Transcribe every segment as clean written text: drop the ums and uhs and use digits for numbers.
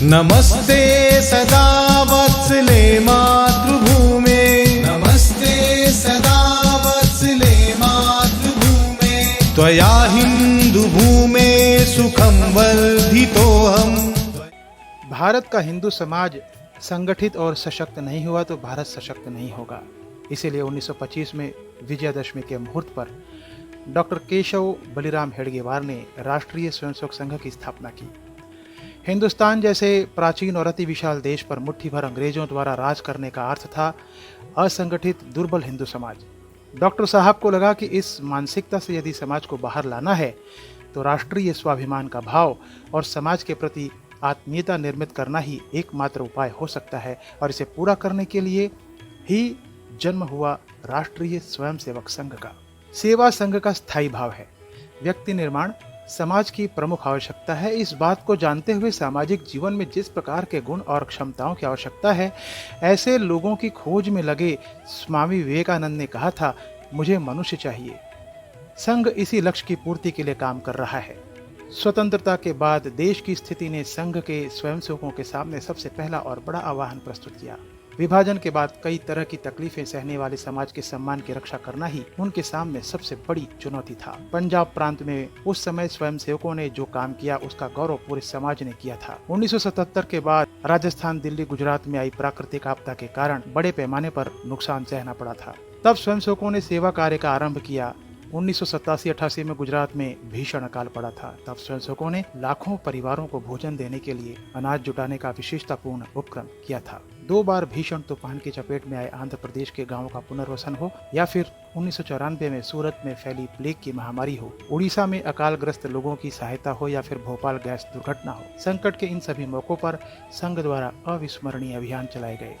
नमस्ते सदा वत्सले मातृभूमे, नमस्ते सदा वत्सले मातृभूमे, त्वया हिंदुभूमे सुखं वर्धितोऽहम्। भारत का हिंदू समाज संगठित और सशक्त नहीं हुआ तो भारत सशक्त नहीं होगा। इसीलिए 1925 में विजयादशमी के मुहूर्त पर डॉक्टर केशव बलिराम हेडगेवार ने राष्ट्रीय स्वयंसेवक संघ की स्थापना की। हिंदुस्तान जैसे प्राचीन और अति विशाल देश पर मुट्ठी भर अंग्रेजों द्वारा राज करने का अर्थ था असंगठित दुर्बल हिंदू समाज। डॉक्टर साहब को लगा कि इस मानसिकता से यदि समाज को बाहर लाना है तो राष्ट्रीय स्वाभिमान का भाव और समाज के प्रति आत्मीयता निर्मित करना ही एकमात्र उपाय हो सकता है, और इसे पूरा करने के लिए ही जन्म हुआ राष्ट्रीय स्वयंसेवक संघ का। सेवा संघ का स्थायी भाव है। व्यक्ति निर्माण समाज की प्रमुख आवश्यकता है। इस बात को जानते हुए सामाजिक जीवन में जिस प्रकार के गुण और क्षमताओं की आवश्यकता है, ऐसे लोगों की खोज में लगे स्वामी विवेकानंद ने कहा था, मुझे मनुष्य चाहिए। संघ इसी लक्ष्य की पूर्ति के लिए काम कर रहा है। स्वतंत्रता के बाद देश की स्थिति ने संघ के स्वयंसेवकों के सामने सबसे पहला और बड़ा आह्वान प्रस्तुत किया। विभाजन के बाद कई तरह की तकलीफें सहने वाले समाज के सम्मान की रक्षा करना ही उनके सामने सबसे बड़ी चुनौती था। पंजाब प्रांत में उस समय स्वयंसेवकों ने जो काम किया उसका गौरव पूरे समाज ने किया था। 1977 के बाद राजस्थान, दिल्ली, गुजरात में आई प्राकृतिक आपदा के कारण बड़े पैमाने पर नुकसान सहना पड़ा था। तब स्वयंसेवकों ने सेवा कार्य का आरंभ किया। 1987-88 में गुजरात में भीषण अकाल पड़ा था। तब स्वयंसेवकों ने लाखों परिवारों को भोजन देने के लिए अनाज जुटाने का विशेषतापूर्ण उपक्रम किया था। 2 बार भीषण तूफान की चपेट में आए आंध्र प्रदेश के गांवों का पुनर्वसन हो, या फिर 1994 में सूरत में फैली प्लेग की महामारी हो, उड़ीसा में अकालग्रस्त लोगों की सहायता हो, या फिर भोपाल गैस दुर्घटना हो, संकट के इन सभी मौकों पर संघ द्वारा अविस्मरणीय अभियान चलाए गए।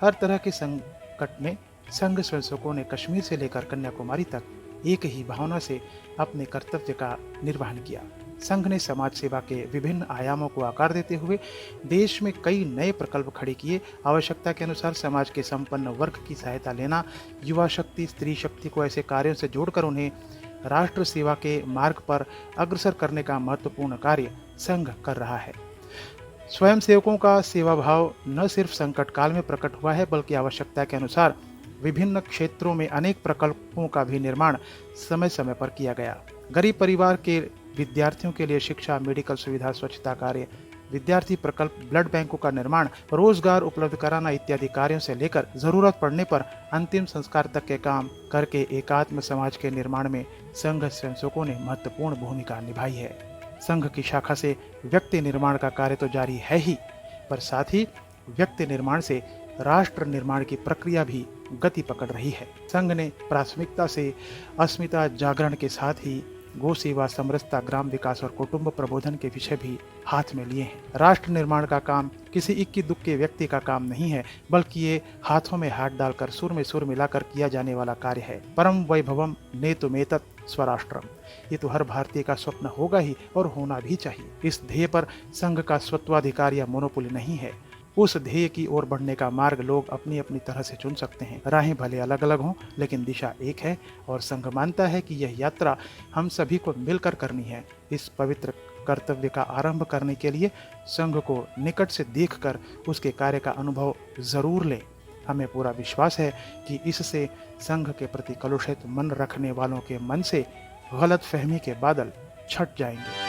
हर तरह के संकट में संघ स्वयंसेवकों ने कश्मीर से लेकर कन्याकुमारी तक एक ही भावना से अपने कर्तव्य का निर्वहन किया। संघ ने समाज सेवा के विभिन्न आयामों को आकार देते हुए देश में कई नए प्रकल्प खड़े किए। आवश्यकता के अनुसार समाज के संपन्न वर्ग की सहायता लेना, युवा शक्ति, स्त्री शक्ति को ऐसे कार्यों से जोड़कर उन्हें राष्ट्र सेवा के मार्ग पर अग्रसर करने का महत्वपूर्ण कार्य संघ कर रहा है। स्वयंसेवकों का सेवा भाव न सिर्फ संकट काल में प्रकट हुआ है, बल्कि आवश्यकता के अनुसार विभिन्न क्षेत्रों में अनेक प्रकल्पों का भी निर्माण समय समय पर किया गया। गरीब परिवार के विद्यार्थियों के लिए शिक्षा, मेडिकल सुविधा, स्वच्छता कार्य, विद्यार्थी प्रकल्प, ब्लड बैंकों का निर्माण, रोजगार उपलब्ध कराना इत्यादि कार्यों से लेकर जरूरत पड़ने पर अंतिम संस्कार तक के काम करके एकात्म समाज के निर्माण में संघ स्वयंसेवकों ने महत्वपूर्ण भूमिका निभाई है। संघ की शाखा से व्यक्ति निर्माण का कार्य तो जारी है ही, पर साथ ही व्यक्ति निर्माण से राष्ट्र निर्माण की प्रक्रिया भी गति पकड़ रही है। संघ ने प्राथमिकता से अस्मिता जागरण के साथ ही गो सेवा, समरसता, ग्राम विकास और कुटुंब प्रबोधन के विषय भी हाथ में लिए हैं। राष्ट्र निर्माण का काम किसी इक्की दुक्के व्यक्ति का काम नहीं है, बल्कि ये हाथों में हाथ डालकर सुर में सुर मिलाकर किया जाने वाला कार्य है। परम वैभवम नेतुमेतत् स्वराष्ट्रम, ये तो हर भारतीय का स्वप्न होगा ही और होना भी चाहिए। इस ध्येय पर संघ का स्वत्वाधिकार या मोनोपोली नहीं है। उस ध्येय की ओर बढ़ने का मार्ग लोग अपनी अपनी तरह से चुन सकते हैं। राहें भले अलग अलग हों, लेकिन दिशा एक है, और संघ मानता है कि यह यात्रा हम सभी को मिलकर करनी है। इस पवित्र कर्तव्य का आरंभ करने के लिए संघ को निकट से देखकर उसके कार्य का अनुभव जरूर लें। हमें पूरा विश्वास है कि इससे संघ के प्रति कलुषित मन रखने वालों के मन से गलत फहमी के बादल छट जाएंगे।